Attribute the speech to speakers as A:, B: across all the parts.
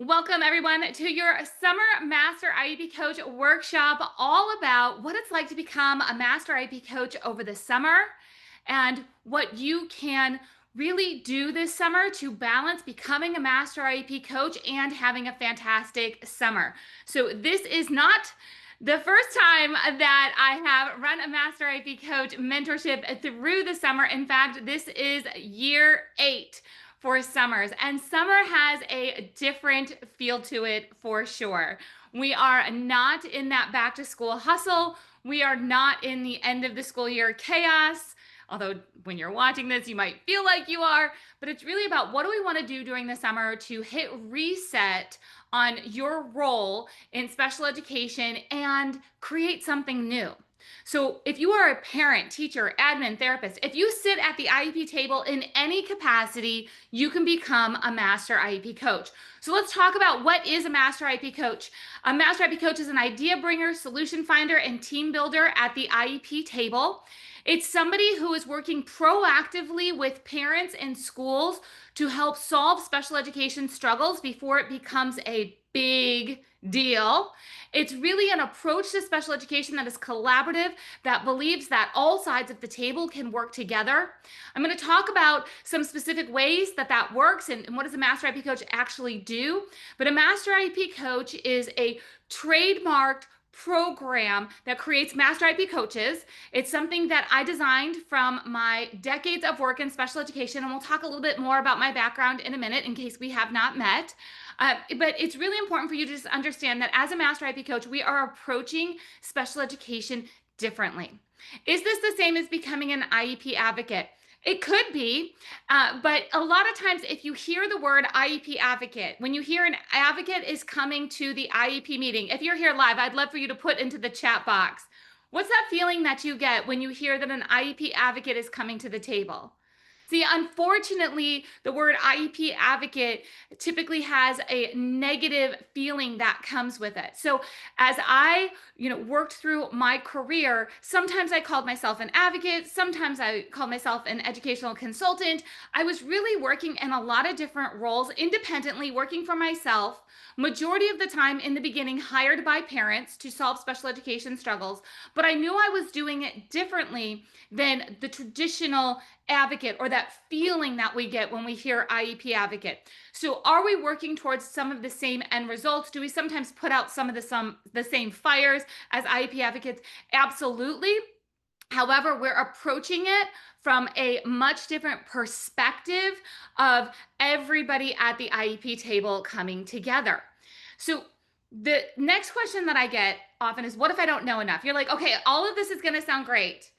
A: Welcome, everyone, to your Summer Master IEP Coach workshop, all about what it's like to become a Master IEP Coach over the summer and what you can really do this summer to balance becoming a Master IEP Coach and having a fantastic summer. So, this is not the first time that I have run a Master IEP Coach mentorship through the summer. In fact, this is year 8 for summers, and summer has a different feel to it for sure. We are not in that back to school hustle. We are not in the end of the school year chaos. Although when you're watching this, you might feel like you are, but it's really about what do we want to do during the summer to hit reset on your role in special education and create something new. So if you are a parent, teacher, admin, therapist, if you sit at the IEP table in any capacity, you can become a Master IEP Coach. So let's talk about what is a Master IEP Coach. A Master IEP Coach is an idea bringer, solution finder, and team builder at the IEP table. It's somebody who is working proactively with parents and schools to help solve special education struggles before it becomes a big deal. It's really an approach to special education that is collaborative, that believes that all sides of the table can work together. I'm going to talk about some specific ways that that works and what does a Master IEP Coach actually do. But a Master IEP Coach is a trademarked program that creates Master IEP coaches. It's something that I designed from my decades of work in special education, and we'll talk a little bit more about my background in a minute in case we have not met. But it's really important for you to just understand that as a Master IEP coach, we are approaching special education differently. Is this the same as becoming an IEP advocate? It could be, but a lot of times if you hear the word IEP advocate, when you hear an advocate is coming to the IEP meeting, if you're here live, I'd love for you to put into the chat box. What's that feeling that you get when you hear that an IEP advocate is coming to the table? See, unfortunately, the word IEP advocate typically has a negative feeling that comes with it. So as I, worked through my career, sometimes I called myself an advocate, sometimes I called myself an educational consultant. I was really working in a lot of different roles independently, working for myself, majority of the time in the beginning hired by parents to solve special education struggles, but I knew I was doing it differently than the traditional advocate or that feeling that we get when we hear IEP advocate. So are we working towards some of the same end results? Do we sometimes put out some of the same fires as IEP advocates? Absolutely. However, we're approaching it from a much different perspective of everybody at the IEP table coming together. So the next question that I get often is, what if I don't know enough? You're like, okay, all of this is going to sound great.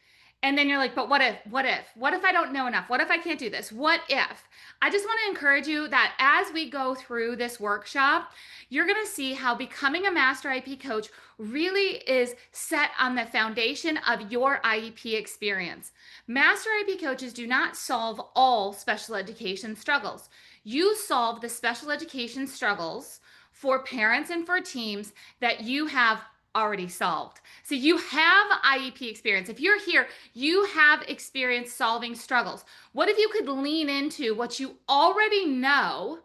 A: And then you're like, but what if I don't know enough? What if I can't do this? What if? I just want to encourage you that as we go through this workshop, you're going to see how becoming a Master IEP coach really is set on the foundation of your IEP experience. Master IEP coaches do not solve all special education struggles. You solve the special education struggles for parents and for teams that you have already solved. So you have IEP experience. If you're here, you have experience solving struggles. What if you could lean into what you already know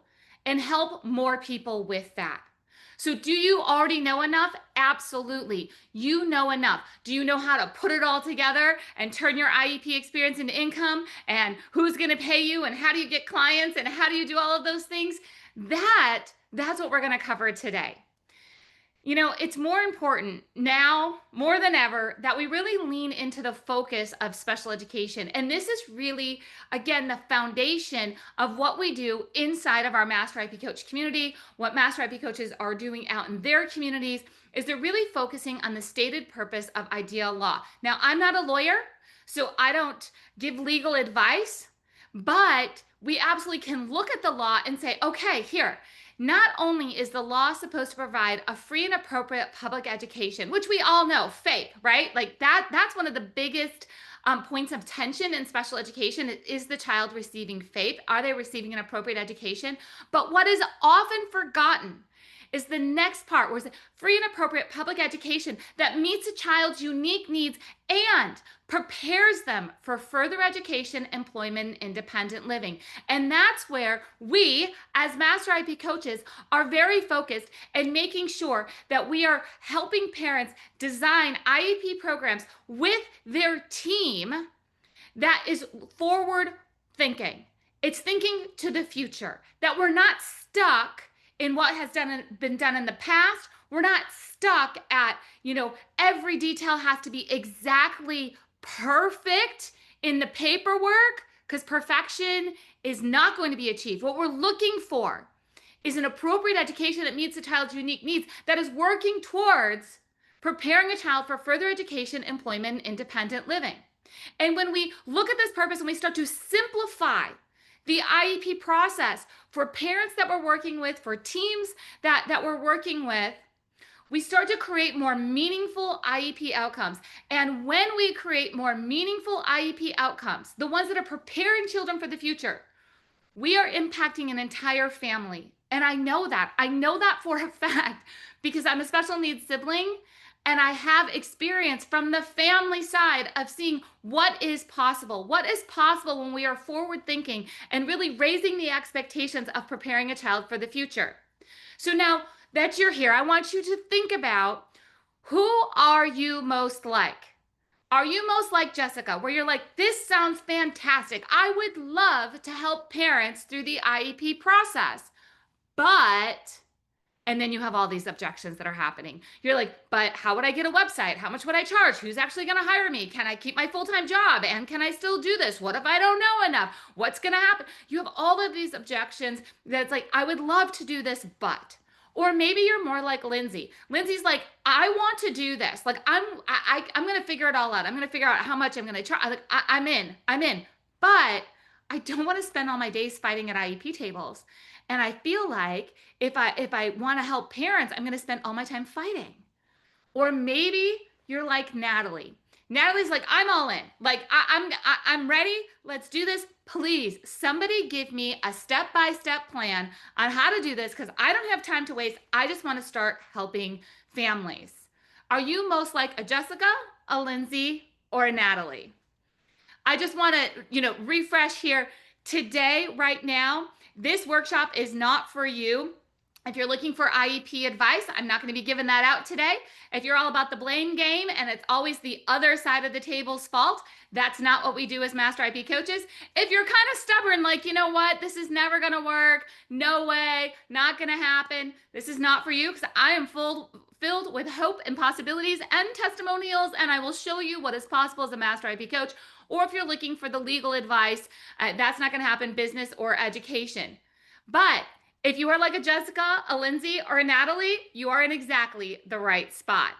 A: and help more people with that? So do you already know enough? Absolutely. You know enough. Do you know how to put it all together and turn your IEP experience into income and who's going to pay you and how do you get clients and how do you do all of those things? That's what we're going to cover today. It's more important now, more than ever, that we really lean into the focus of special education. And this is really, again, the foundation of what we do inside of our Master IEP Coach community. What Master IEP coaches are doing out in their communities is they're really focusing on the stated purpose of ideal law. Now, I'm not a lawyer, so I don't give legal advice, but we absolutely can look at the law and say, okay, here, not only is the law supposed to provide a free and appropriate public education, which we all know, FAPE, right? Like that's one of the biggest points of tension in special education. Is the child receiving FAPE? Are they receiving an appropriate education? But what is often forgotten is the next part, where it's free and appropriate public education that meets a child's unique needs and prepares them for further education, employment, and independent living. And that's where we, as Master IEP coaches, are very focused and making sure that we are helping parents design IEP programs with their team that is forward thinking. It's thinking to the future, that we're not stuck in what has been done in the past. We're not stuck at, every detail has to be exactly perfect in the paperwork, because perfection is not going to be achieved. What we're looking for is an appropriate education that meets the child's unique needs, that is working towards preparing a child for further education, employment, and independent living. And when we look at this purpose and we start to simplify the IEP process for parents that we're working with, for teams that we're working with, we start to create more meaningful IEP outcomes. And when we create more meaningful IEP outcomes, the ones that are preparing children for the future, we are impacting an entire family. And I know that. I know that for a fact, because I'm a special needs sibling, and I have experience from the family side of seeing what is possible when we are forward thinking and really raising the expectations of preparing a child for the future. So now that you're here, I want you to think about, who are you most like? Are you most like Jessica, where you're like, this sounds fantastic. I would love to help parents through the IEP process, but... And then you have all these objections that are happening. You're like, but how would I get a website? How much would I charge? Who's actually going to hire me? Can I keep my full-time job? And can I still do this? What if I don't know enough? What's going to happen? You have all of these objections that's like, I would love to do this, but... Or maybe you're more like Lindsay. Lindsay's like, I want to do this. Like, I'm going to figure it all out. I'm going to figure out how much I'm going to charge. Like, I'm in. But I don't want to spend all my days fighting at IEP tables. And I feel like if I want to help parents, I'm going to spend all my time fighting. Or maybe you're like Natalie. Natalie's like, I'm all in. Like, I'm ready. Let's do this. Please, somebody give me a step-by-step plan on how to do this, because I don't have time to waste. I just want to start helping families. Are you most like a Jessica, a Lindsay, or a Natalie? I just want to, refresh here. Today, right now, this workshop is not for you. If you're looking for IEP advice, I'm not going to be giving that out today. If you're all about the blame game and it's always the other side of the table's fault, that's not what we do as Master IEP coaches. If you're kind of stubborn, like, you know what, this is never going to work, no way, not going to happen, this is not for you, because I am filled with hope and possibilities and testimonials, and I will show you what is possible as a Master IEP coach. Or if you're looking for the legal advice, that's not going to happen, business or education. But if you are like a Jessica, a Lindsay, or a Natalie, you are in exactly the right spot.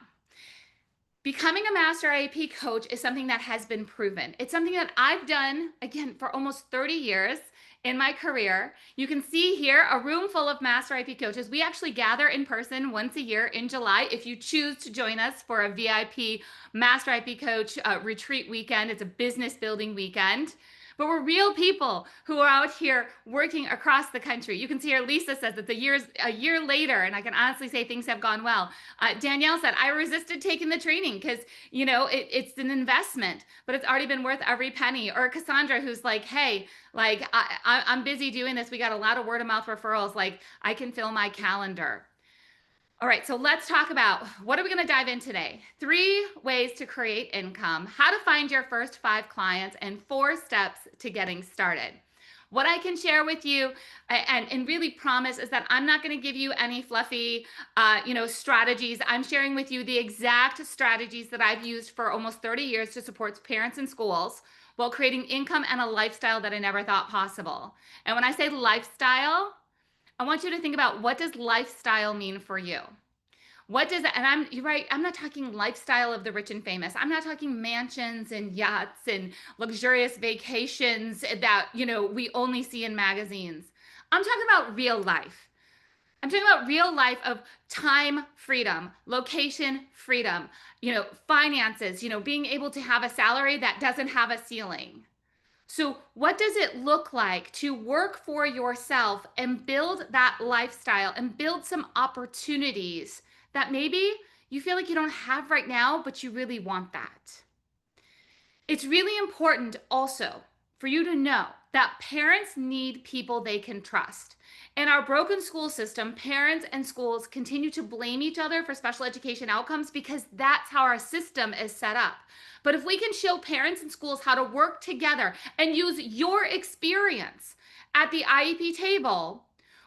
A: Becoming a Master IEP coach is something that has been proven. It's something that I've done, again, for almost 30 years in my career. You can see here a room full of Master IEP coaches. We actually gather in person once a year in July. If you choose to join us for a VIP Master IEP coach retreat weekend, it's a business building weekend. But we're real people who are out here working across the country. You can see here, Lisa says that a year later, and I can honestly say things have gone well. Danielle said, I resisted taking the training because, it's an investment, but it's already been worth every penny. Or Cassandra, who's like, hey, like, I'm busy doing this. We got a lot of word of mouth referrals. Like, I can fill my calendar. All right, so let's talk about, what are we going to dive in today? 3 ways to create income, how to find your first 5 clients, and 4 steps to getting started. What I can share with you and really promise is that I'm not going to give you any fluffy, strategies. I'm sharing with you the exact strategies that I've used for almost 30 years to support parents in schools while creating income and a lifestyle that I never thought possible. And when I say lifestyle, I want you to think about, what does lifestyle mean for you? What does that, and you're right, I'm not talking lifestyle of the rich and famous. I'm not talking mansions and yachts and luxurious vacations that, we only see in magazines. I'm talking about real life. I'm talking about real life of time freedom, location freedom, finances, being able to have a salary that doesn't have a ceiling. So, what does it look like to work for yourself and build that lifestyle and build some opportunities that maybe you feel like you don't have right now, but you really want that? It's really important also for you to know that parents need people they can trust. In our broken school system, parents and schools continue to blame each other for special education outcomes because that's how our system is set up. But if we can show parents and schools how to work together and use your experience at the IEP table,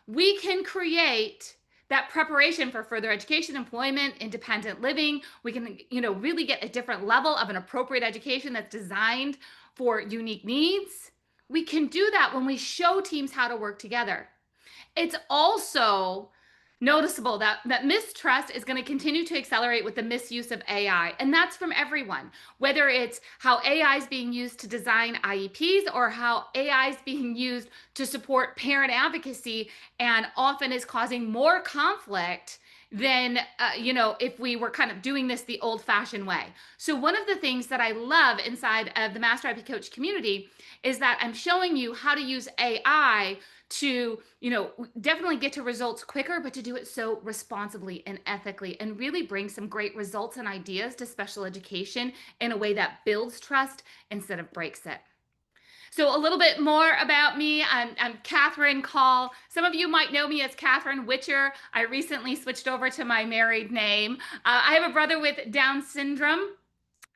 A: we can create that preparation for further education, employment, independent living. We can, really get a different level of an appropriate education that's designed for unique needs. We can do that when we show teams how to work together. It's also noticeable that mistrust is going to continue to accelerate with the misuse of AI. And that's from everyone, whether it's how AI is being used to design IEPs or how AI is being used to support parent advocacy and often is causing more conflict than if we were kind of doing this the old-fashioned way. So one of the things that I love inside of the Master IP Coach community is that I'm showing you how to use AI to, definitely get to results quicker, but to do it so responsibly and ethically and really bring some great results and ideas to special education in a way that builds trust instead of breaks it. So a little bit more about me. I'm Catherine Call. Some of you might know me as Catherine Witcher. I recently switched over to my married name. I have a brother with Down syndrome,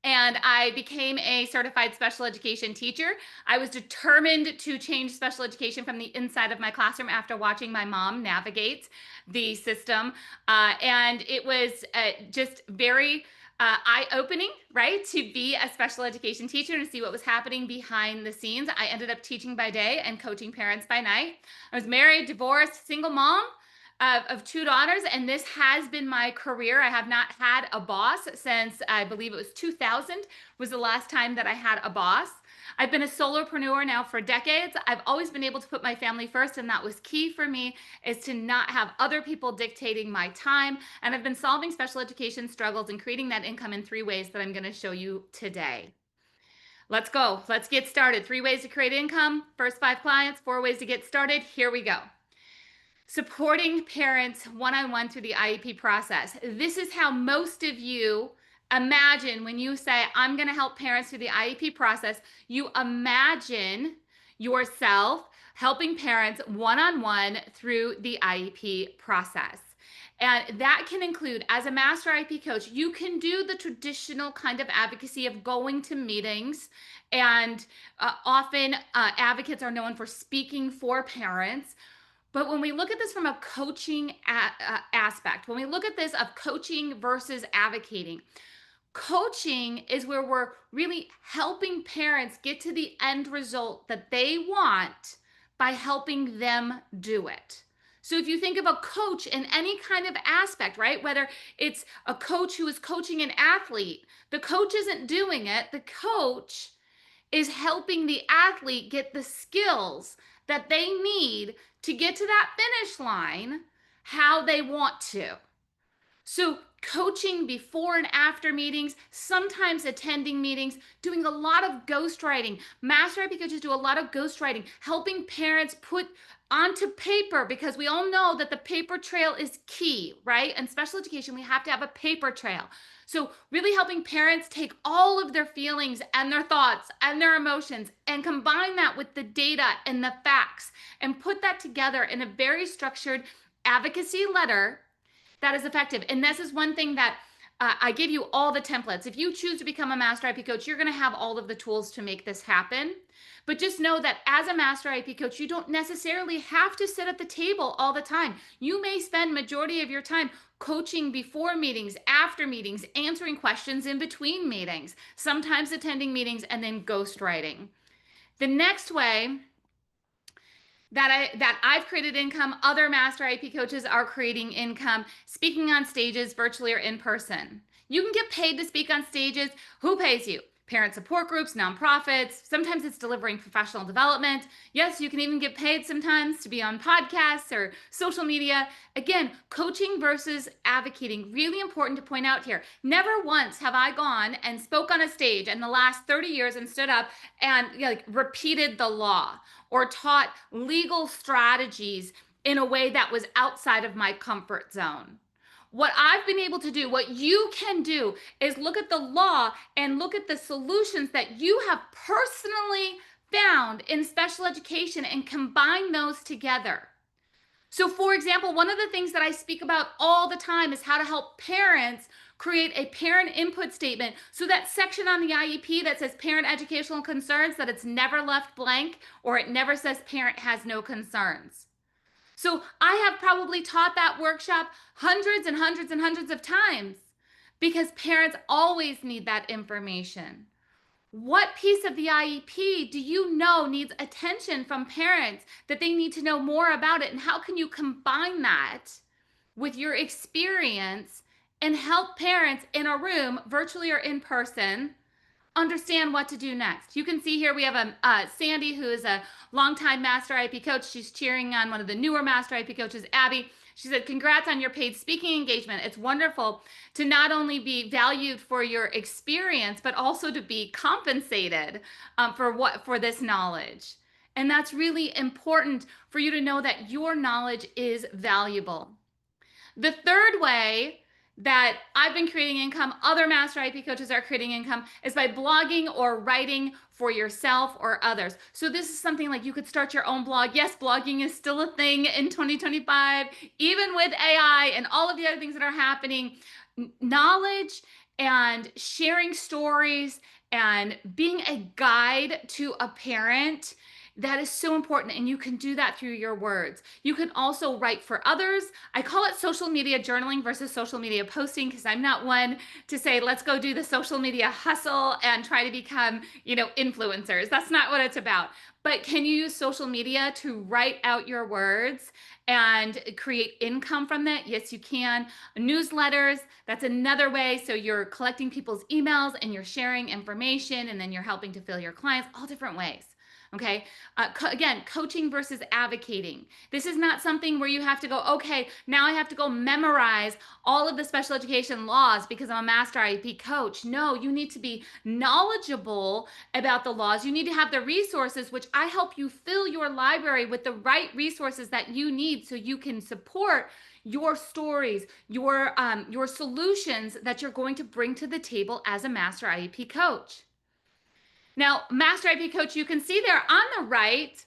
A: and I became a certified special education teacher. I was determined to change special education from the inside of my classroom after watching my mom navigate the system. And it was just very eye-opening, right, to be a special education teacher and to see what was happening behind the scenes. I ended up teaching by day and coaching parents by night. I was married, divorced, single mom of two daughters, and this has been my career. I have not had a boss since I believe it was 2000 was the last time that I had a boss. I've been a solopreneur now for decades. I've always been able to put my family first, and that was key for me, is to not have other people dictating my time. And I've been solving special education struggles and creating that income in 3 ways that I'm going to show you today. Let's go. Let's get started. 3 ways to create income, first 5 clients, 4 ways to get started. Here we go. Supporting parents one-on-one through the IEP process. This is how most of you imagine when you say, I'm going to help parents through the IEP process. You imagine yourself helping parents one-on-one through the IEP process. And that can include, as a Master IEP coach, you can do the traditional kind of advocacy of going to meetings. And often advocates are known for speaking for parents. But when we look at this from a coaching aspect, when we look at this of coaching versus advocating, coaching is where we're really helping parents get to the end result that they want by helping them do it. So if you think of a coach in any kind of aspect, right? Whether it's a coach who is coaching an athlete, the coach isn't doing it. The coach is helping the athlete get the skills that they need to get to that finish line how they want to. So coaching before and after meetings, sometimes attending meetings, doing a lot of ghostwriting. Master IEP coaches do a lot of ghostwriting, helping parents put onto paper, because we all know that the paper trail is key, right? In special education, we have to have a paper trail. So really helping parents take all of their feelings and their thoughts and their emotions and combine that with the data and the facts and put that together in a very structured advocacy letter that is effective. And this is one thing that I give you all the templates. If you choose to become a Master IEP coach, you're going to have all of the tools to make this happen. But just know that as a Master IEP coach, you don't necessarily have to sit at the table all the time. You may spend majority of your time coaching before meetings, after meetings, answering questions in between meetings, sometimes attending meetings, and then ghostwriting. The next way that I've created income, other Master IEP coaches are creating income, speaking on stages virtually or in person. You can get paid to speak on stages. Who pays you? parent support groups, nonprofits. Sometimes it's delivering professional development. Yes, you can even get paid sometimes to be on podcasts or social media. Again, coaching versus advocating. Really important to point out here. Never once have I gone and spoke on a stage in the last 30 years and stood up and repeated the law or taught legal strategies in a way that was outside of my comfort zone. What I've been able to do, what you can do, is look at the law and look at the solutions that you have personally found in special education and combine those together. So, for example, one of the things that I speak about all the time is how to help parents create a parent input statement. So, that section on the IEP that says parent educational concerns, that it's never left blank or it never says parent has no concerns. So I have probably taught that workshop hundreds and hundreds and hundreds of times because parents always need that information. What piece of the IEP do you know needs attention from parents that they need to know more about it? And how can you combine that with your experience and help parents in a room, virtually or in person, understand what to do next? You can see here we have Sandy, who is a longtime Master IEP coach. She's cheering on one of the newer Master IEP coaches, Abby. She said, congrats on your paid speaking engagement. It's wonderful to not only be valued for your experience, but also to be compensated for this knowledge. And that's really important for you to know that your knowledge is valuable. The third way that I've been creating income, other Master IEP coaches are creating income, is by blogging or writing for yourself or others. So this is something like you could start your own blog. Yes, blogging is still a thing in 2025, even with AI and all of the other things that are happening. Knowledge and sharing stories and being a guide to a parent, that is so important, and you can do that through your words. You can also write for others. I call it social media journaling versus social media posting because I'm not one to say, let's go do the social media hustle and try to become, influencers. That's not what it's about. But can you use social media to write out your words and create income from that? Yes, you can. Newsletters, that's another way. So you're collecting people's emails and you're sharing information, and then you're helping to fill your clients, all different ways. Okay. Again, coaching versus advocating. This is not something where you have to go, okay, now I have to go memorize all of the special education laws because I'm a Master IEP coach. No, you need to be knowledgeable about the laws. You need to have the resources, which I help you fill your library with the right resources that you need so you can support your stories, your solutions that you're going to bring to the table as a Master IEP coach. Now, Master IEP Coach, you can see there on the right,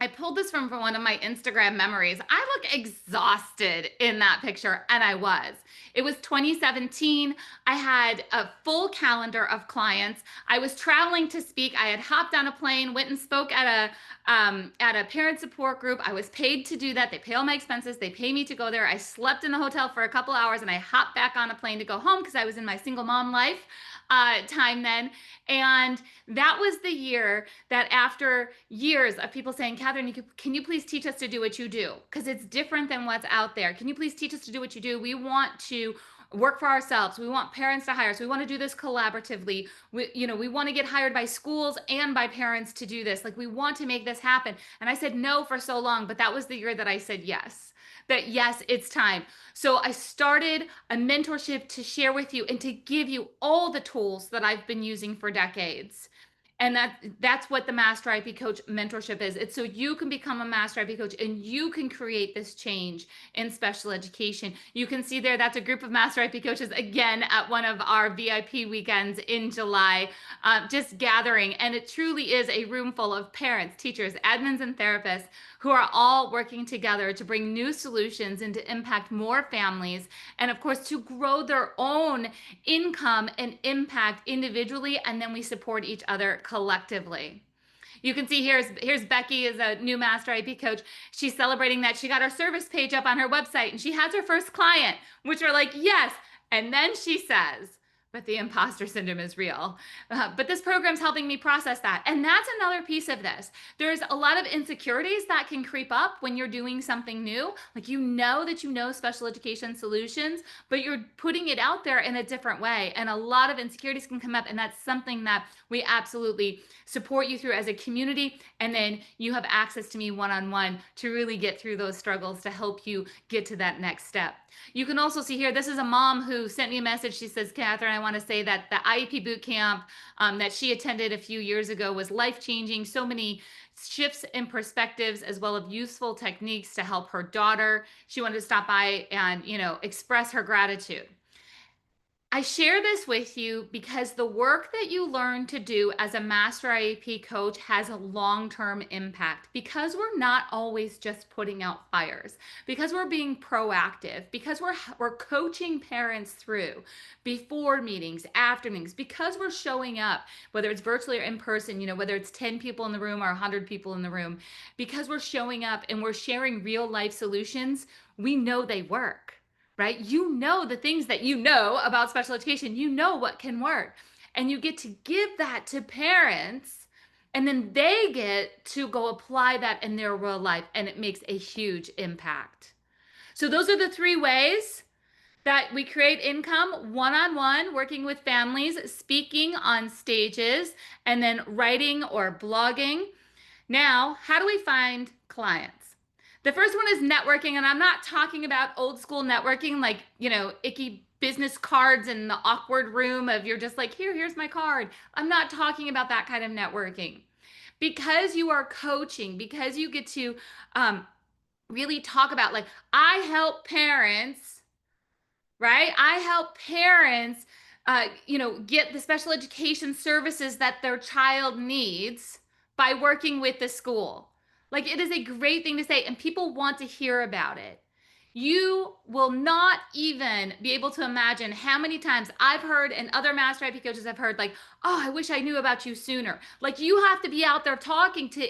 A: I pulled this from one of my Instagram memories. I look exhausted in that picture, and I was. It was 2017. I had a full calendar of clients. I was traveling to speak. I had hopped on a plane, went and spoke at a parent support group. I was paid to do that. They pay all my expenses. They pay me to go there. I slept in the hotel for a couple hours, and I hopped back on a plane to go home because I was in my single mom life time then. And that was the year that, after years of people saying, Catherine, can you please teach us to do what you do? Because it's different than what's out there. Can you please teach us to do what you do? We want to work for ourselves. We want parents to hire us. We want to do this collaboratively. We want to get hired by schools and by parents to do this. Like, we want to make this happen. And I said no for so long, but that was the year that I said yes. That yes, it's time. So I started a mentorship to share with you and to give you all the tools that I've been using for decades. And that's what the Master IEP Coach Mentorship is. It's so you can become a Master IEP Coach and you can create this change in special education. You can see there, that's a group of Master IEP Coaches, again, at one of our VIP weekends in July, just gathering. And it truly is a room full of parents, teachers, admins, and therapists who are all working together to bring new solutions and to impact more families, and of course to grow their own income and impact individually, and then we support each other collectively. You can see here's Becky, is a new Master IEP coach. She's celebrating that she got her service page up on her website and she has her first client, which we're like, yes. And then she says, but the imposter syndrome is real. But this program's helping me process that. And that's another piece of this. There's a lot of insecurities that can creep up when you're doing something new. Like you know that you know special education solutions, but you're putting it out there in a different way. And a lot of insecurities can come up. And that's something that we absolutely support you through as a community. And then you have access to me one-on-one to really get through those struggles to help you get to that next step. You can also see here, this is a mom who sent me a message. She says, Catherine, I want to say that the IEP boot camp that she attended a few years ago was life-changing. So many shifts in perspectives as well as useful techniques to help her daughter. She wanted to stop by and, express her gratitude. I share this with you because the work that you learn to do as a Master IEP coach has a long-term impact because we're not always just putting out fires, because we're being proactive, because we're coaching parents through before meetings, after meetings, because we're showing up, whether it's virtually or in person, whether it's 10 people in the room or 100 people in the room, because we're showing up and we're sharing real life solutions, we know they work. Right? You know the things that you know about special education. You know what can work. And you get to give that to parents, and then they get to go apply that in their real life, and it makes a huge impact. So those are the 3 ways that we create income: one-on-one, working with families, speaking on stages, and then writing or blogging. Now, how do we find clients? The first one is networking, and I'm not talking about old school networking like, icky business cards in the awkward room of you're just like, here's my card. I'm not talking about that kind of networking. Because you are coaching, because you get to really talk about, like, I help parents, right? I help parents, get the special education services that their child needs by working with the school. Like, it is a great thing to say, and people want to hear about it. You will not even be able to imagine how many times I've heard, and other Master IEP coaches have heard, like, oh, I wish I knew about you sooner. Like, you have to be out there talking to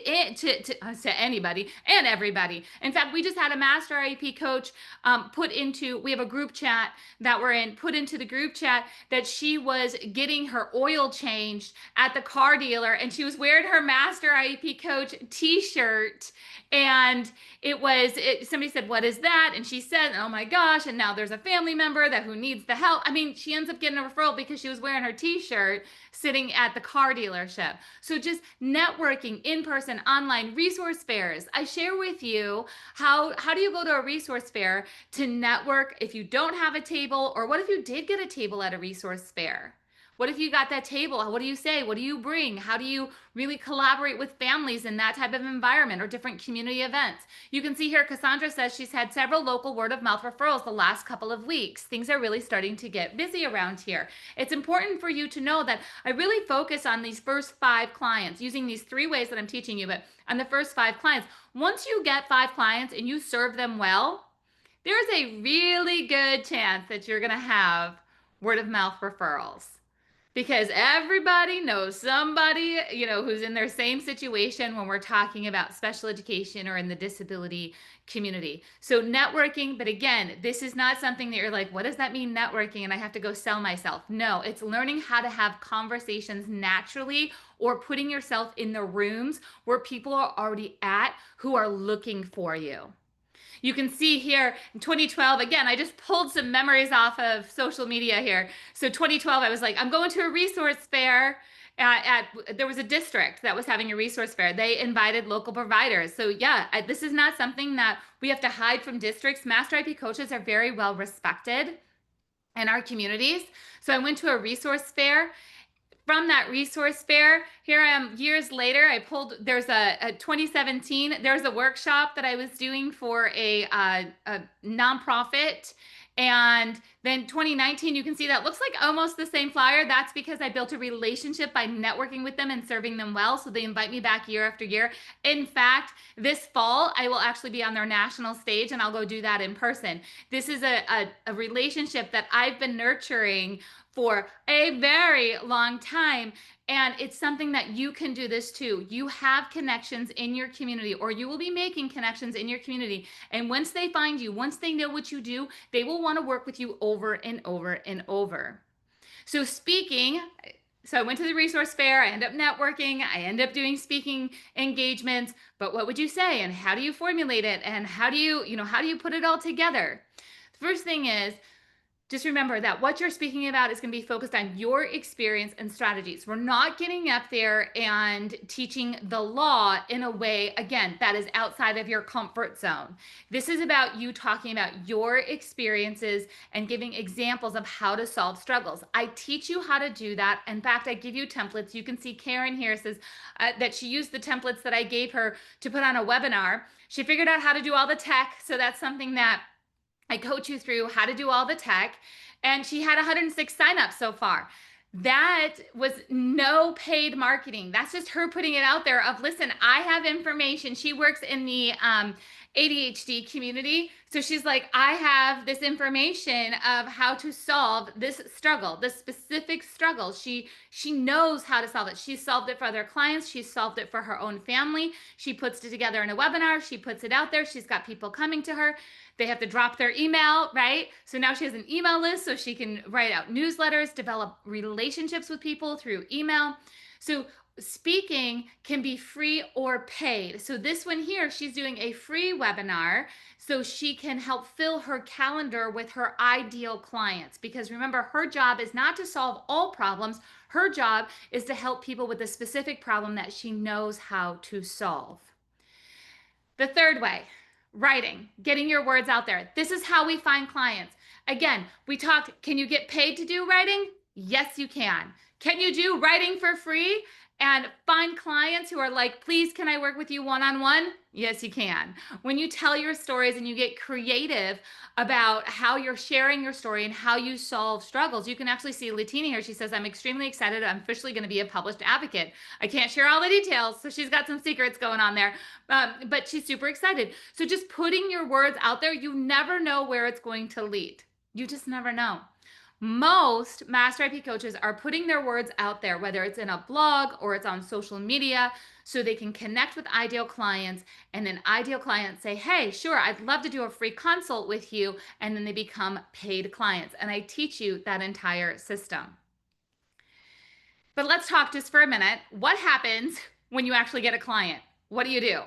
A: anybody and everybody. In fact, we just had a Master IEP coach we have a group chat that we're in, put into the group chat that she was getting her oil changed at the car dealer, and she was wearing her Master IEP coach t-shirt, and somebody said, what is that? And she said, oh my gosh, and now there's a family member who needs the help. I mean, she ends up getting a referral because she was wearing her t-shirt sitting at the car dealership. So just networking, in person, online, resource fairs. I share with you how do you go to a resource fair to network if you don't have a table, or what if you did get a table at a resource fair? What if you got that table? What do you say? What do you bring? How do you really collaborate with families in that type of environment or different community events? You can see here, Cassandra says she's had several local word of mouth referrals the last couple of weeks. Things are really starting to get busy around here. It's important for you to know that I really focus on these first 5 clients, using these 3 ways that I'm teaching you, but on the first 5 clients. Once you get 5 clients and you serve them well, there's a really good chance that you're going to have word of mouth referrals, because everybody knows somebody, who's in their same situation when we're talking about special education or in the disability community. So networking, but again, this is not something that you're like, what does that mean, networking, and I have to go sell myself? No, it's learning how to have conversations naturally, or putting yourself in the rooms where people are already at who are looking for you. You can see here in 2012, again, I just pulled some memories off of social media here. So 2012, I was like, I'm going to a resource fair there was a district that was having a resource fair. They invited local providers. So yeah, this is not something that we have to hide from districts. Master IEP coaches are very well respected in our communities. So I went to a resource fair. From that resource fair, here I am years later. There's a 2017, there's a workshop that I was doing for a nonprofit. And then 2019, you can see that looks like almost the same flyer. That's because I built a relationship by networking with them and serving them well. So they invite me back year after year. In fact, this fall, I will actually be on their national stage, and I'll go do that in person. This is a relationship that I've been nurturing for a very long time. And it's something that you can do this too. You have connections in your community, or you will be making connections in your community. And once they find you, once they know what you do, they will want to work with you over and over and over. So speaking, so I went to the resource fair, I end up networking, I end up doing speaking engagements, but what would you say and how do you formulate it and how do you put it all together? The first thing is just remember that what you're speaking about is going to be focused on your experience and strategies. We're not getting up there and teaching the law in a way, again, that is outside of your comfort zone. This is about you talking about your experiences and giving examples of how to solve struggles. I teach you how to do that. In fact, I give you templates. You can see Karen here says that she used the templates that I gave her to put on a webinar. She figured out how to do all the tech. So that's something that I coach you through how to do all the tech. And she had 106 signups so far. That was no paid marketing. That's just her putting it out there of, listen, I have information. She works in the ADHD community. So she's like, I have this information of how to solve this struggle, this specific struggle. She knows how to solve it. She's solved it for other clients. She's solved it for her own family. She puts it together in a webinar. She puts it out there. She's got people coming to her. They have to drop their email, right? So now she has an email list so she can write out newsletters, develop relationships with people through email. So speaking can be free or paid. So this one here, she's doing a free webinar so she can help fill her calendar with her ideal clients. Because remember, her job is not to solve all problems. Her job is to help people with a specific problem that she knows how to solve. The third way, writing, getting your words out there. This is how we find clients. Again, we talked, can you get paid to do writing? Yes, you can. Can you do writing for free and find clients who are like, please, can I work with you one-on-one? Yes, you can. When you tell your stories and you get creative about how you're sharing your story and how you solve struggles, you can actually see Latina here. She says, I'm extremely excited. I'm officially going to be a published advocate. I can't share all the details, so she's got some secrets going on there, but she's super excited. So just putting your words out there, you never know where it's going to lead. You just never know. Most Master IP coaches are putting their words out there, whether it's in a blog or it's on social media, so they can connect with ideal clients, and then ideal clients say, hey, sure, I'd love to do a free consult with you, and then they become paid clients. And I teach you that entire system. But let's talk just for a minute. What happens when you actually get a client? What do?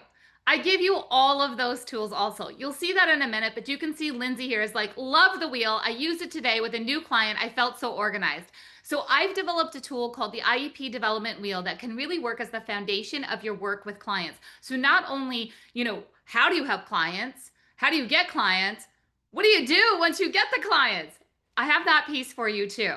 A: I give you all of those tools also. You'll see that in a minute, but you can see Lindsay here is like, love the wheel. I used it today with a new client. I felt so organized. So I've developed a tool called the IEP development wheel that can really work as the foundation of your work with clients. So not only, how do you have clients? How do you get clients? What do you do once you get the clients? I have that piece for you too.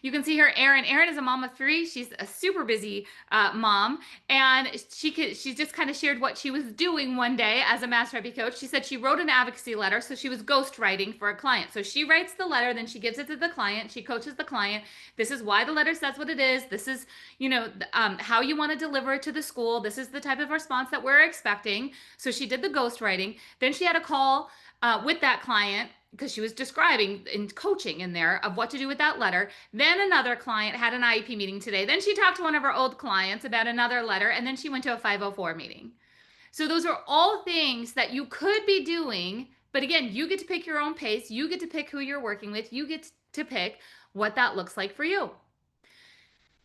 A: You can see her, Erin. Erin is a mom of 3. She's a super busy mom, and she just kind of shared what she was doing one day as a Master IP coach. She said she wrote an advocacy letter, so she was ghostwriting for a client. So she writes the letter, then she gives it to the client. She coaches the client. This is why the letter says what it is. This is, how you want to deliver it to the school. This is the type of response that we're expecting. So she did the ghostwriting. Then she had a call with that client, because she was describing and coaching in there of what to do with that letter. Then another client had an IEP meeting today. Then she talked to one of her old clients about another letter, and then she went to a 504 meeting. So those are all things that you could be doing, but again, you get to pick your own pace. You get to pick who you're working with. You get to pick what that looks like for you.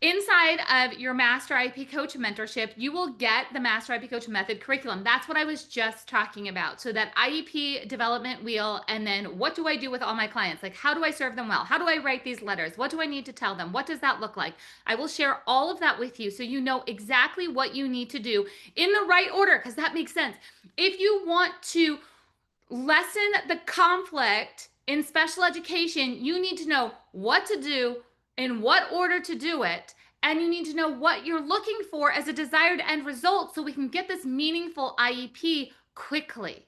A: Inside of your Master IEP Coach Mentorship, you will get the Master IEP Coach Method curriculum. That's what I was just talking about. So that IEP development wheel, and then what do I do with all my clients? Like, how do I serve them well? How do I write these letters? What do I need to tell them? What does that look like? I will share all of that with you so you know exactly what you need to do in the right order, because that makes sense. If you want to lessen the conflict in special education, you need to know what to do, in what order to do it, and you need to know what you're looking for as a desired end result so we can get this meaningful IEP quickly.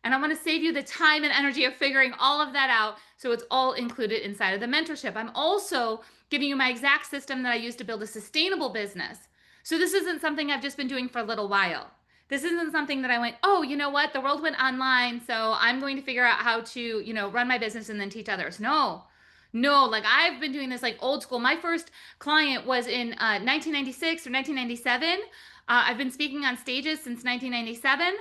A: And I want to save you the time and energy of figuring all of that out, so it's all included inside of the mentorship. I'm also giving you my exact system that I use to build a sustainable business. So this isn't something I've just been doing for a little while. This isn't something that I went, oh, you know what? The world went online, so I'm going to figure out how to, run my business and then teach others. No, like I've been doing this like old school. My first client was in 1996 or 1997. I've been speaking on stages since 1997.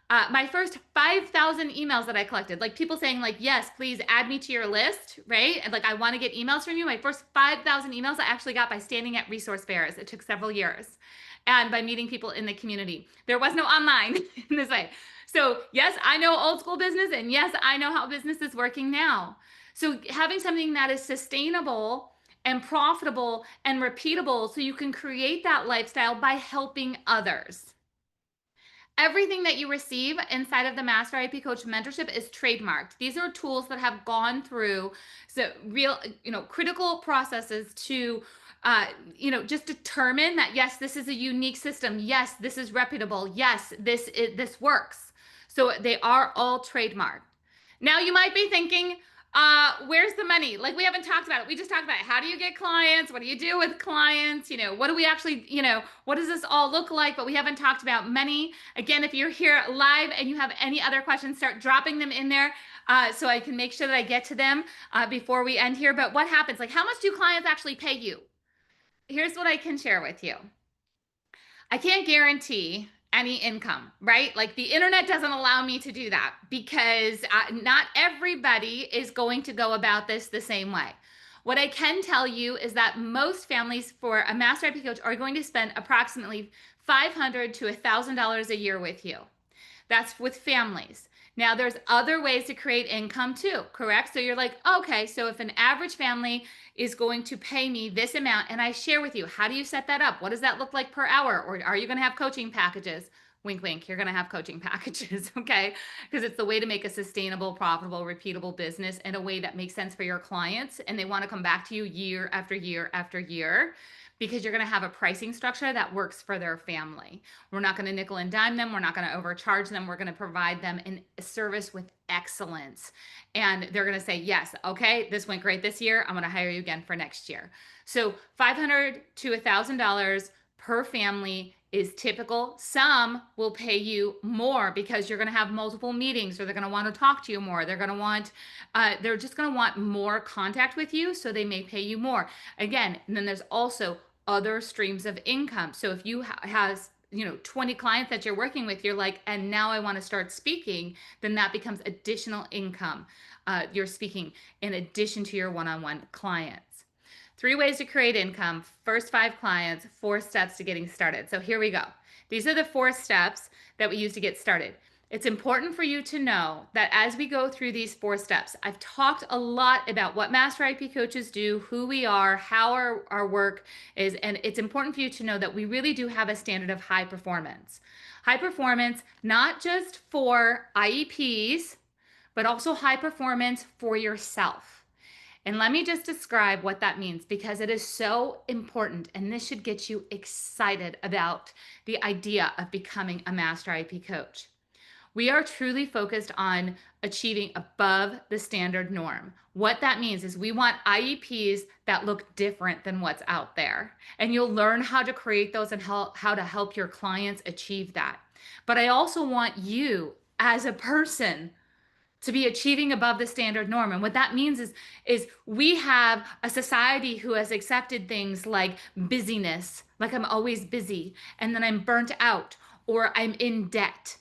A: My first 5,000 emails that I collected, like people saying like, yes, please add me to your list, right? And like, I want to get emails from you. My first 5,000 emails I actually got by standing at resource fairs. It took several years and by meeting people in the community. There was no online in this way. So yes, I know old school business and yes, I know how business is working now. So having something that is sustainable and profitable and repeatable so you can create that lifestyle by helping others. Everything that you receive inside of the Master IEP Coach Mentorship is trademarked. These are tools that have gone through real, critical processes to, just determine that yes, this is a unique system. Yes, this is reputable. Yes, this works. So they are all trademarked. Now you might be thinking, where's the money? Like we haven't talked about it. We just talked about it. How do you get clients? What do you do with clients? What do we actually, what does this all look like? But we haven't talked about money. Again, if you're here live and you have any other questions, start dropping them in there so I can make sure that I get to them before we end here. But what happens? Like, how much do clients actually pay you? Here's what I can share with you. I can't guarantee any income, right? Like the internet doesn't allow me to do that because not everybody is going to go about this the same way. What I can tell you is that most families for a Master IEP coach are going to spend approximately $500 to $1,000 a year with you. That's with families. Now, there's other ways to create income too, correct? So you're like, okay, so if an average family is going to pay me this amount and I share with you, how do you set that up? What does that look like per hour? Or are you going to have coaching packages? Wink, wink, you're going to have coaching packages, okay? Because it's the way to make a sustainable, profitable, repeatable business in a way that makes sense for your clients and they want to come back to you year after year after year because you're going to have a pricing structure that works for their family. We're not going to nickel and dime them. We're not going to overcharge them. We're going to provide them a service with excellence. And they're going to say, yes, okay, this went great this year. I'm going to hire you again for next year. So $500 to $1,000 per family is typical. Some will pay you more because you're going to have multiple meetings or they're going to want to talk to you more. They're going to want, they're just going to want more contact with you. So they may pay you more. Again, and then there's also other streams of income. So if you has 20 clients that you're working with, you're like, and now I want to start speaking, then that becomes additional income. You're speaking in addition to your one-on-one clients. 3 ways to create income, first 5 clients, 4 steps to getting started. So here we go. These are the 4 steps that we use to get started. It's important for you to know that as we go through these 4 steps, I've talked a lot about what Master IEP coaches do, who we are, how our work is, and it's important for you to know that we really do have a standard of high performance. High performance, not just for IEPs, but also high performance for yourself. And let me just describe what that means because it is so important and this should get you excited about the idea of becoming a Master IEP coach. We are truly focused on achieving above the standard norm. What that means is we want IEPs that look different than what's out there. And you'll learn how to create those and how to help your clients achieve that. But I also want you as a person to be achieving above the standard norm. And what that means is we have a society who has accepted things like busyness, like I'm always busy, and then I'm burnt out, or I'm in debt,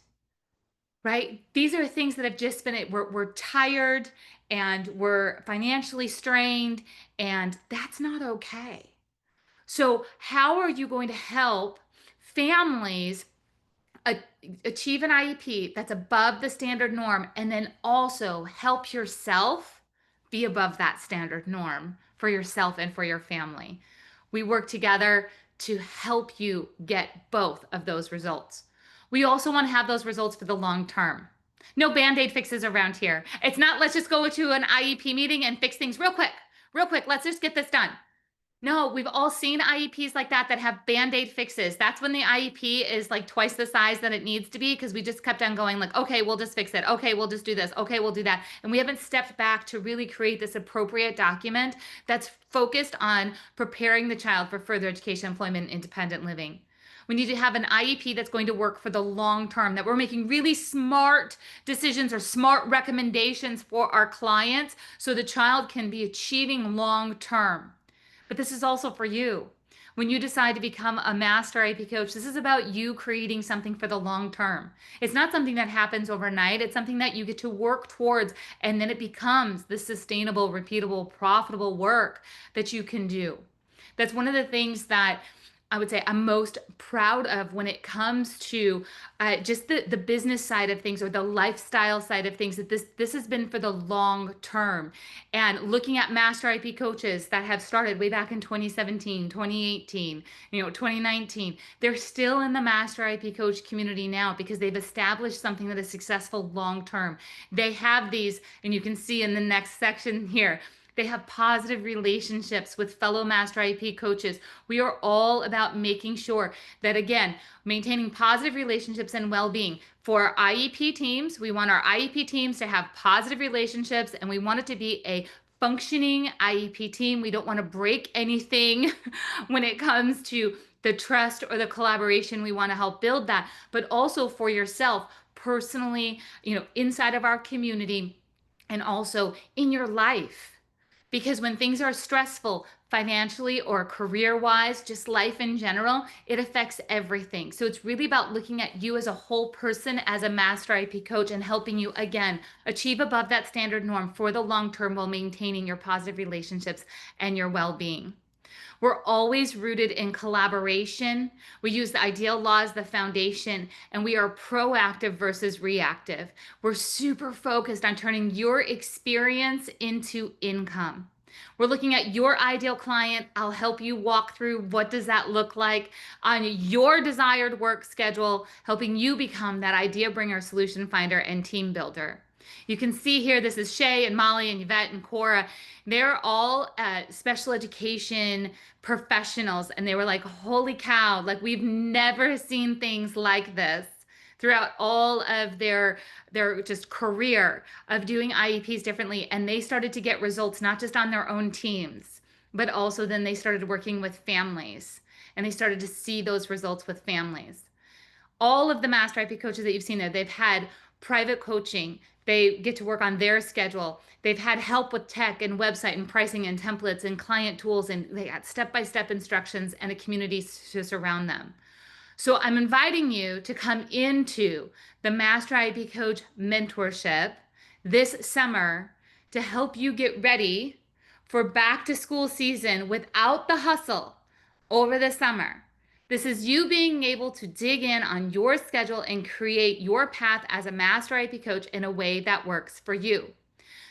A: right? These are things that have just been, we're tired and we're financially strained, and that's not okay. So how are you going to help families achieve an IEP that's above the standard norm and then also help yourself be above that standard norm for yourself and for your family? We work together to help you get both of those results. We also want to have those results for the long term. No band-aid fixes around here. It's not let's just go to an IEP meeting and fix things real quick. Real quick, let's just get this done. No, we've all seen IEPs like that have band-aid fixes. That's when the IEP is like twice the size that it needs to be because we just kept on going like, okay, we'll just fix it. Okay, we'll just do this. Okay, we'll do that. And we haven't stepped back to really create this appropriate document that's focused on preparing the child for further education, employment, and independent living. We need to have an IEP that's going to work for the long term, that we're making really smart decisions or smart recommendations for our clients so the child can be achieving long term. But this is also for you. When you decide to become a master IEP coach, this is about you creating something for the long term. It's not something that happens overnight. It's something that you get to work towards, and then it becomes the sustainable, repeatable, profitable work that you can do. That's one of the things that I would say I'm most proud of when it comes to just the business side of things or the lifestyle side of things, that this has been for the long term. And looking at master IP coaches that have started way back in 2017, 2018, 2019, they're still in the master IP coach community now because they've established something that is successful long term. They have these, and you can see in the next section here, they have positive relationships with fellow Master IEP coaches. We are all about making sure that, again, maintaining positive relationships and well-being. For IEP teams, we want our IEP teams to have positive relationships, and we want it to be a functioning IEP team. We don't want to break anything when it comes to the trust or the collaboration. We want to help build that, but also for yourself personally, inside of our community and also in your life. Because when things are stressful, financially or career wise, just life in general, it affects everything. So it's really about looking at you as a whole person, as a master IP coach, and helping you, again, achieve above that standard norm for the long term while maintaining your positive relationships and your well being. We're always rooted in collaboration. We use the ideal law as the foundation, and we are proactive versus reactive. We're super focused on turning your experience into income. We're looking at your ideal client. I'll help you walk through what does that look like on your desired work schedule, helping you become that idea bringer, solution finder, and team builder. You can see here, this is Shay and Molly and Yvette and Cora. They're all special education professionals, and they were like, holy cow, like we've never seen things like this throughout all of their just career of doing IEPs differently. And they started to get results, not just on their own teams, but also then they started working with families, and they started to see those results with families. All of the master IP coaches that you've seen there, they've had private coaching. They get to work on their schedule. They've had help with tech and website and pricing and templates and client tools, and they got step-by-step instructions and a community to surround them. So I'm inviting you to come into the Master IEP Coach Mentorship this summer to help you get ready for back to school season without the hustle over the summer. This is you being able to dig in on your schedule and create your path as a Master IEP coach in a way that works for you.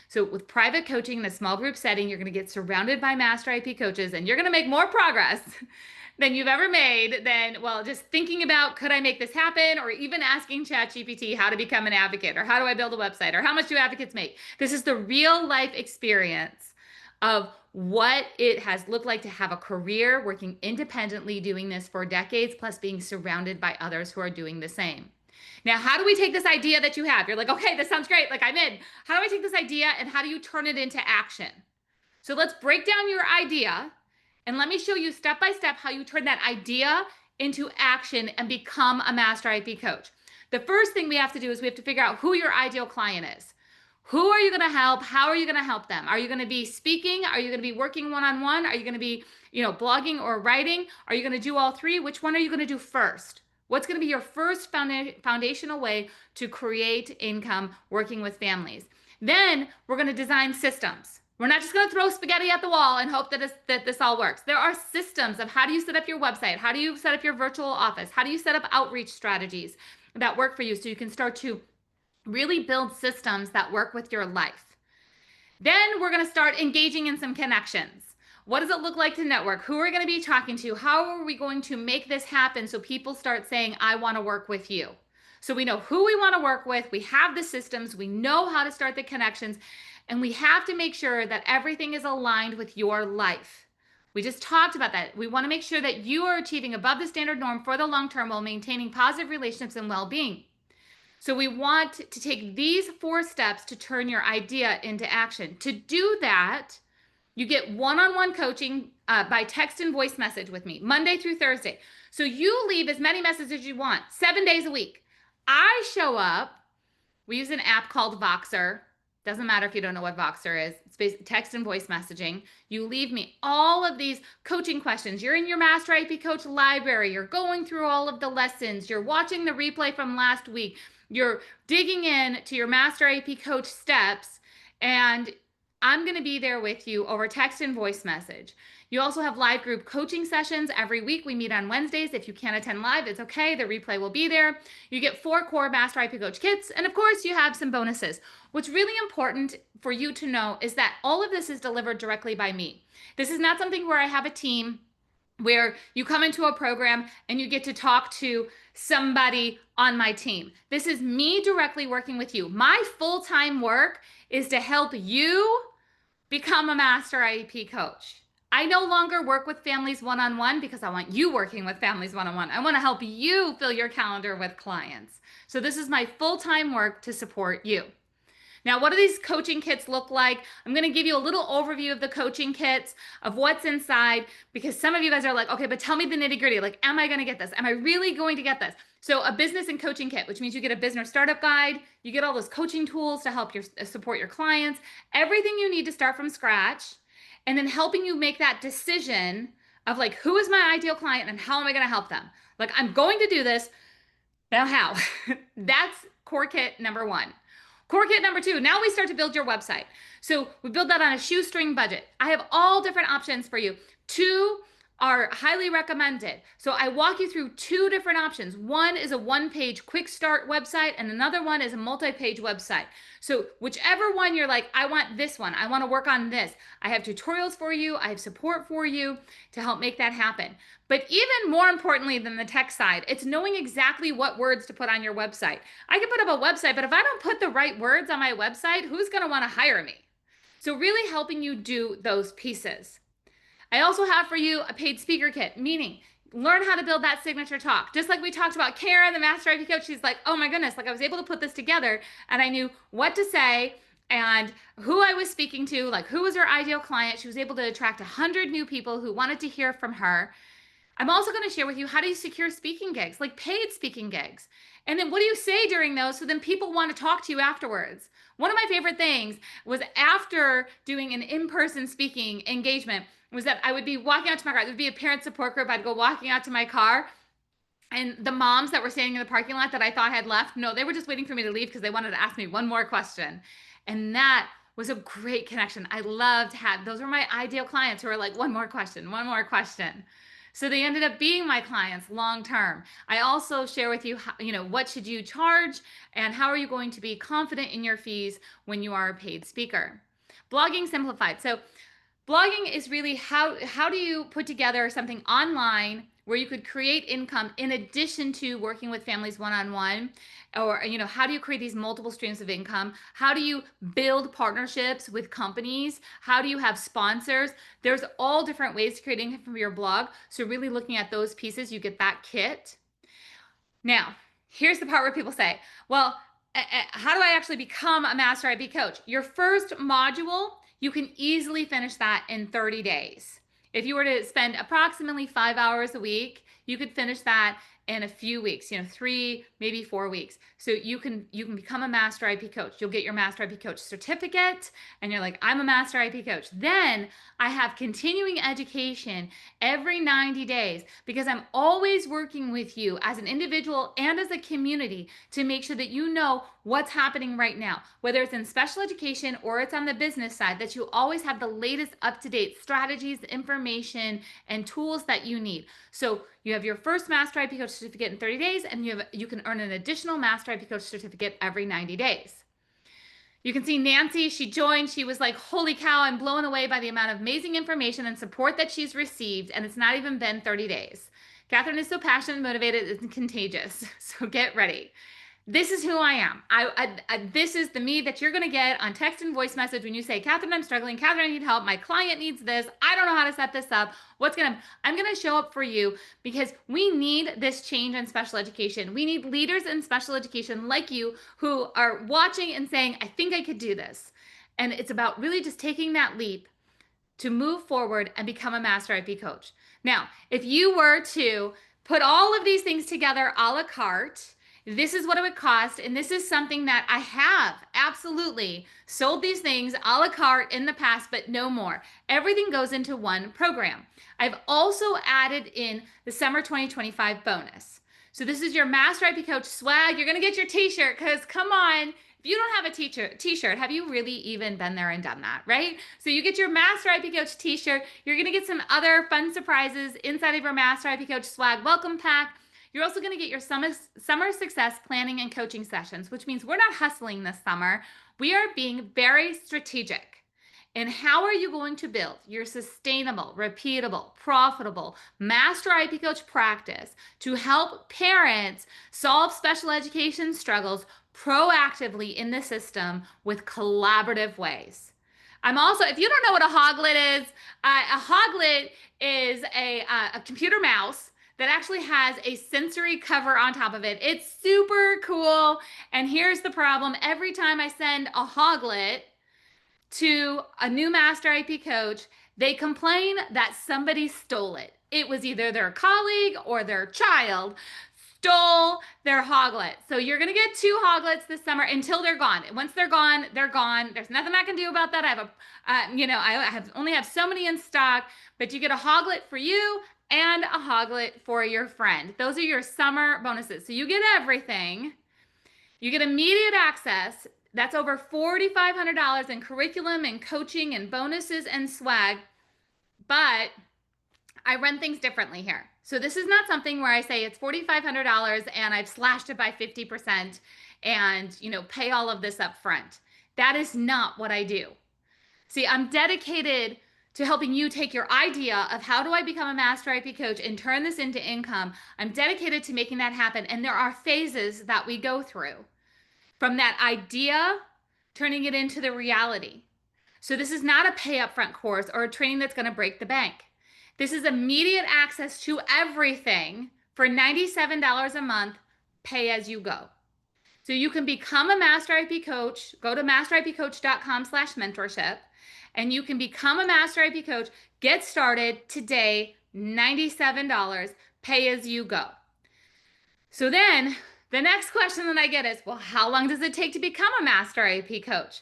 A: So with private coaching in a small group setting, you're going to get surrounded by Master IEP coaches, and you're going to make more progress than you've ever made well, just thinking about, could I make this happen? Or even asking ChatGPT how to become an advocate, or how do I build a website, or how much do advocates make? This is the real life experience of what it has looked like to have a career working independently, doing this for decades, plus being surrounded by others who are doing the same. Now, how do we take this idea that you have? You're like, okay, this sounds great. Like, I'm in. How do I take this idea and how do you turn it into action? So let's break down your idea, and let me show you step by step how you turn that idea into action and become a Master IEP coach. The first thing we have to do is we have to figure out who your ideal client is. Who are you going to help? How are you going to help them? Are you going to be speaking? Are you going to be working one-on-one? Are you going to be, blogging or writing? Are you going to do all three? Which one are you going to do first? What's going to be your first foundational way to create income working with families? Then we're going to design systems. We're not just going to throw spaghetti at the wall and hope that this all works. There are systems of how do you set up your website? How do you set up your virtual office? How do you set up outreach strategies that work for you so you can start to really build systems that work with your life? Then we're going to start engaging in some connections. What does it look like to network? Who are we going to be talking to? How are we going to make this happen so people start saying, I want to work with you? So we know who we want to work with. We have the systems. We know how to start the connections. And we have to make sure that everything is aligned with your life. We just talked about that. We want to make sure that you are achieving above the standard norm for the long term while maintaining positive relationships and well-being. So we want to take these 4 steps to turn your idea into action. To do that, you get one-on-one coaching by text and voice message with me, Monday through Thursday. So you leave as many messages as you want, 7 days a week. I show up. We use an app called Voxer. Doesn't matter if you don't know what Voxer is. It's basically text and voice messaging. You leave me all of these coaching questions. You're in your Master IEP Coach library. You're going through all of the lessons. You're watching the replay from last week. You're digging in to your Master IEP Coach steps, and I'm going to be there with you over text and voice message. You also have live group coaching sessions every week. We meet on Wednesdays. If you can't attend live, it's okay. The replay will be there. You get 4 core Master IEP Coach kits, and of course, you have some bonuses. What's really important for you to know is that all of this is delivered directly by me. This is not something where I have a team where you come into a program and you get to talk to somebody on my team. This is me directly working with you. My full-time work is to help you become a Master IEP Coach. I no longer work with families one-on-one because I want you working with families one-on-one. I want to help you fill your calendar with clients. So this is my full-time work to support you. Now, what do these coaching kits look like? I'm going to give you a little overview of the coaching kits, of what's inside, because some of you guys are like, okay, but tell me the nitty gritty. Like, am I going to get this? Am I really going to get this? So a business and coaching kit, which means you get a business startup guide, you get all those coaching tools to help support your clients, everything you need to start from scratch, and then helping you make that decision of like, who is my ideal client and how am I going to help them? Like, I'm going to do this. Now how? That's core kit number 1. Core kit number 2, now we start to build your website. So we build that on a shoestring budget. I have all different options for you. 2 are highly recommended. So I walk you through 2 different options. One is a 1-page quick start website, and another one is a multi-page website. So whichever one you're like, I want this one, I want to work on this, I have tutorials for you, I have support for you to help make that happen. But even more importantly than the tech side, it's knowing exactly what words to put on your website. I can put up a website, but if I don't put the right words on my website, who's going to want to hire me? So really helping you do those pieces. I also have for you a paid speaker kit, meaning learn how to build that signature talk. Just like we talked about Karen, the Master IEP Coach, she's like, oh my goodness, like I was able to put this together and I knew what to say and who I was speaking to, like who was her ideal client. She was able to attract 100 new people who wanted to hear from her. I'm also going to share with you how do you secure speaking gigs, like paid speaking gigs. And then what do you say during those so then people want to talk to you afterwards? One of my favorite things was after doing an in-person speaking engagement was that I would be walking out to my car. There would be a parent support group. I'd go walking out to my car. And the moms that were standing in the parking lot that I thought had left, no, they were just waiting for me to leave because they wanted to ask me one more question. And that was a great connection. I loved those were my ideal clients who were like, one more question, one more question. So they ended up being my clients long term. I also share with you, how, what should you charge and how are you going to be confident in your fees when you are a paid speaker. Blogging simplified. So blogging is really how do you put together something online where you could create income in addition to working with families one-on-one, or how do you create these multiple streams of income? How do you build partnerships with companies? How do you have sponsors? There's all different ways to create income from your blog. So really looking at those pieces, you get that kit. Now, here's the part where people say, well, how do I actually become a Master IEP Coach? Your first module, you can easily finish that in 30 days. If you were to spend approximately 5 hours a week, you could finish that in a few weeks, 3, maybe 4 weeks. So you can become a Master IEP Coach. You'll get your Master IEP Coach certificate and you're like, I'm a Master IEP Coach. Then I have continuing education every 90 days because I'm always working with you as an individual and as a community to make sure that you know what's happening right now, whether it's in special education or it's on the business side, that you always have the latest up-to-date strategies, information, and tools that you need. So you have your first Master IEP Coach certificate in 30 days, and you can earn an additional Master IEP Coach certificate every 90 days. You can see Nancy, she joined, she was like, holy cow, I'm blown away by the amount of amazing information and support that she's received, and it's not even been 30 days. Catherine is so passionate and motivated, it's contagious, so get ready. This is who I am. This is the me that you're going to get on text and voice message when you say, Catherine, I'm struggling. Catherine, I need help. My client needs this. I don't know how to set this up. I'm going to show up for you because we need this change in special education. We need leaders in special education like you who are watching and saying, I think I could do this. And it's about really just taking that leap to move forward and become a Master IEP Coach. Now, if you were to put all of these things together a la carte, This is what it would cost. And this is something that I have absolutely sold these things a la carte in the past, but no more. Everything goes into one program. I've also added in the summer 2025 bonus. So this is your Master IEP Coach swag. You're going to get your t-shirt because come on, if you don't have a t-shirt, have you really even been there and done that, right? So you get your Master IEP Coach t-shirt. You're going to get some other fun surprises inside of your Master IEP Coach swag welcome pack. You're also going to get your summer success planning and coaching sessions, which means we're not hustling this summer. We are being very strategic. And how are you going to build your sustainable, repeatable, profitable Master IEP Coach practice to help parents solve special education struggles proactively in the system with collaborative ways? I'm also, if you don't know what a hoglet is a computer mouse that actually has a sensory cover on top of it. It's super cool. And here's the problem. Every time I send a hoglet to a new Master IEP coach, they complain that somebody stole it. It was either their colleague or their child stole their hoglet. So you're going to get 2 hoglets this summer until they're gone. Once they're gone, they're gone. There's nothing I can do about that. I have only have so many in stock, but you get a hoglet for you and a hoglet for your friend. Those are your summer bonuses. So you get everything. You get immediate access. That's over $4,500 in curriculum and coaching and bonuses and swag. But I run things differently here. So this is not something where I say it's $4,500 and I've slashed it by 50% and, pay all of this up front. That is not what I do. See, I'm dedicated to helping you take your idea of how do I become a Master IEP coach and turn this into income. I'm dedicated to making that happen. And there are phases that we go through from that idea, turning it into the reality. So this is not a pay upfront course or a training that's going to break the bank. This is immediate access to everything for $97 a month, pay as you go. So you can become a Master IEP coach, go to masteriepcoach.com/mentorship, and you can become a Master IEP coach, get started today, $97, pay as you go. So then the next question that I get is, well, how long does it take to become a Master IEP coach?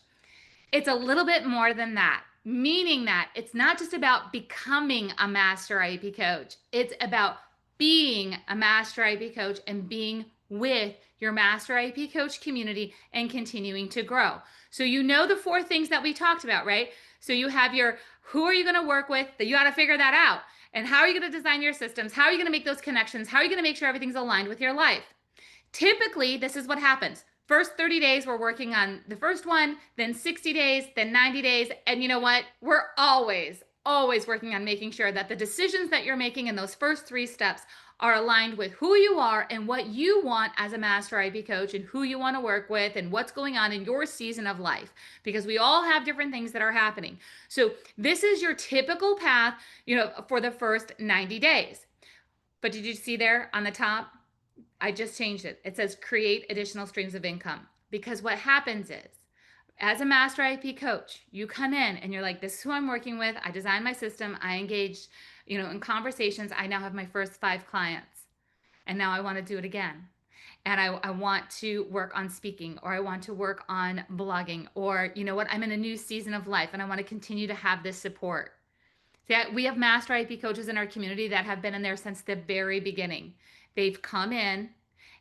A: It's a little bit more than that, meaning that it's not just about becoming a Master IEP coach. It's about being a Master IEP coach and being with your Master IEP coach community and continuing to grow. So you know the 4 things that we talked about, right? So you have your, who are you going to work with? That you got to figure that out. And how are you going to design your systems? How are you going to make those connections? How are you going to make sure everything's aligned with your life? Typically, this is what happens. First 30 days, we're working on the first one, then 60 days, then 90 days. And you know what? We're always working on making sure that the decisions that you're making in those first 3 steps are aligned with who you are and what you want as a Master IEP coach and who you want to work with and what's going on in your season of life, because we all have different things that are happening. So this is your typical path, for the first 90 days. But did you see there on the top? I just changed it. It says create additional streams of income, because what happens is, as a Master IEP coach, you come in and you're like, this is who I'm working with. I designed my system. I engaged, in conversations. I now have my first 5 clients, and now I want to do it again. And I want to work on speaking, or I want to work on blogging, or I'm in a new season of life and I want to continue to have this support. See, we have Master IEP coaches in our community that have been in there since the very beginning. They've come in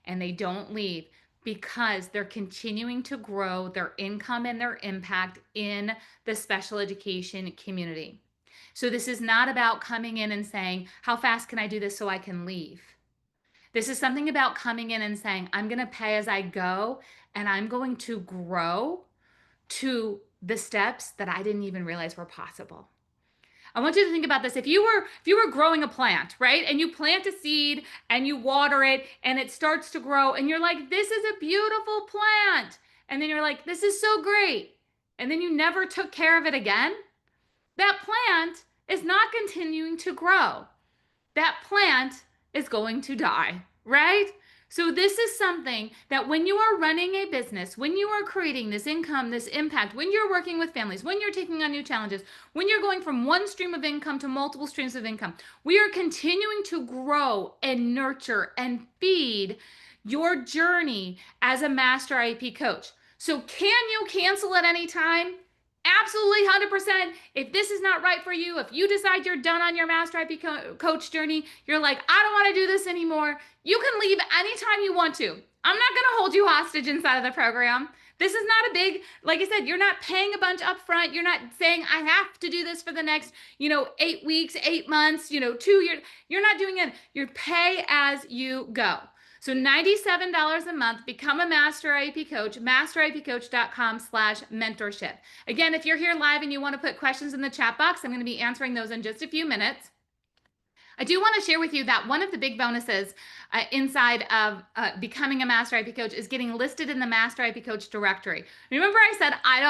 A: and they don't leave because they're continuing to grow their income and their impact in the special education community. So this is not about coming in and saying, how fast can I do this so I can leave? This is something about coming in and saying, I'm going to pay as I go, and I'm going to grow to the steps that I didn't even realize were possible. I want you to think about this. If you were growing a plant, right? And you plant a seed and you water it and it starts to grow and you're like, this is a beautiful plant. And then you're like, this is so great. And then you never took care of it again. That plant is not continuing to grow. That plant is going to die, right? So this is something that when you are running a business, when you are creating this income, this impact, when you're working with families, when you're taking on new challenges, when you're going from one stream of income to multiple streams of income, we are continuing to grow and nurture and feed your journey as a Master IEP coach. So can you cancel at any time? Absolutely 100%. If this is not right for you, if you decide you're done on your Master IEP coach journey, you're like, I don't want to do this anymore, you can leave anytime you want to. I'm not going to hold you hostage inside of the program. This is not a big, like I said, you're not paying a bunch up front. You're not saying, I have to do this for the next, 8 weeks, 8 months, 2 years. You're not doing it. You're pay as you go. So $97 a month, become a Master IEP Coach, masteриepcoach.com/mentorship. Again, if you're here live and you want to put questions in the chat box, I'm going to be answering those in just a few minutes. I do want to share with you that one of the big bonuses inside of becoming a Master IEP Coach is getting listed in the Master IEP Coach directory. Remember I said I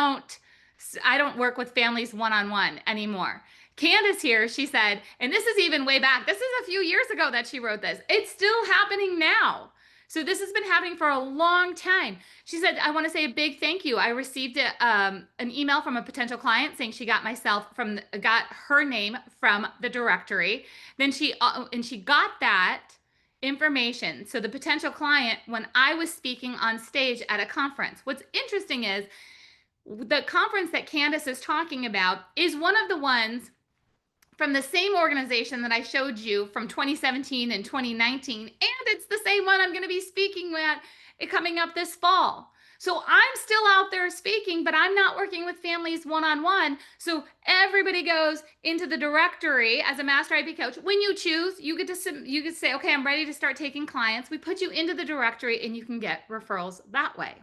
A: don't work with families one-on-one anymore. Candace here, she said, and this is even way back, this is a few years ago that she wrote this. It's still happening now. So this has been happening for a long time. She said, I want to say a big thank you. I received an email from a potential client saying she got her name from the directory. Then she got that information. So the potential client, when I was speaking on stage at a conference, what's interesting is the conference that Candace is talking about is one of the ones from the same organization that I showed you from 2017 and 2019, and it's the same one I'm going to be speaking at coming up this fall. So I'm still out there speaking, but I'm not working with families one-on-one. So everybody goes into the directory as a Master IEP Coach. When you choose, you get to say, okay, I'm ready to start taking clients. We put you into the directory and you can get referrals that way.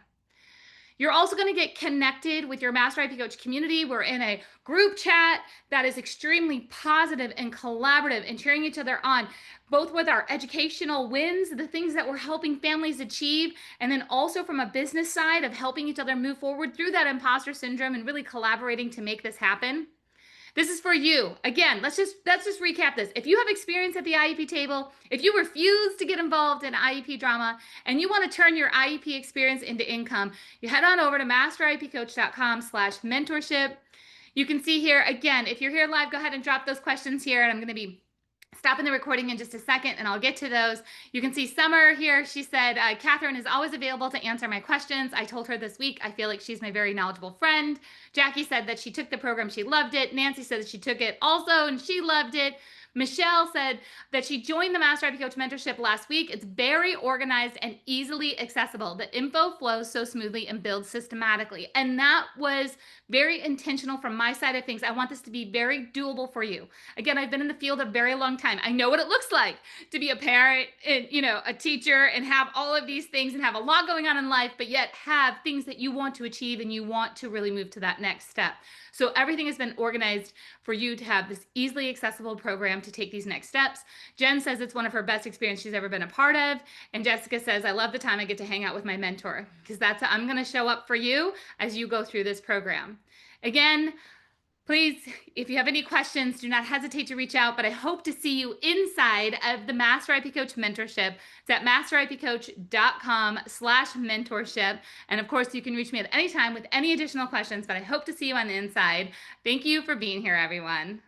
A: You're also going to get connected with your Master IEP Coach community. We're in a group chat that is extremely positive and collaborative and cheering each other on, both with our educational wins, the things that we're helping families achieve, and then also from a business side of helping each other move forward through that imposter syndrome and really collaborating to make this happen. This is for you. Again, let's just recap this. If you have experience at the IEP table, if you refuse to get involved in IEP drama and you want to turn your IEP experience into income, you head on over to masteриepcoach.com/mentorship. You can see here, again, if you're here live, go ahead and drop those questions here, and I'm going to be stopping the recording in just a second and I'll get to those. You can see Summer here. She said, Catherine is always available to answer my questions. I told her this week, I feel like she's my very knowledgeable friend. Jackie said that she took the program, she loved it. Nancy said that she took it also and she loved it. Michelle said that she joined the Master IEP Coach Mentorship last week. It's very organized and easily accessible. The info flows so smoothly and builds systematically. And that was very intentional from my side of things. I want this to be very doable for you. Again, I've been in the field a very long time. I know what it looks like to be a parent and, a teacher and have all of these things and have a lot going on in life, but yet have things that you want to achieve and you want to really move to that next step. So everything has been organized for you to have this easily accessible program to take these next steps. Jen says it's one of her best experiences she's ever been a part of. And Jessica says, I love the time I get to hang out with my mentor, because I'm going to show up for you as you go through this program. Again, please, if you have any questions, do not hesitate to reach out, but I hope to see you inside of the Master IEP Coach Mentorship. It's at masteриepcoach.com/mentorship. And of course, you can reach me at any time with any additional questions, but I hope to see you on the inside. Thank you for being here, everyone.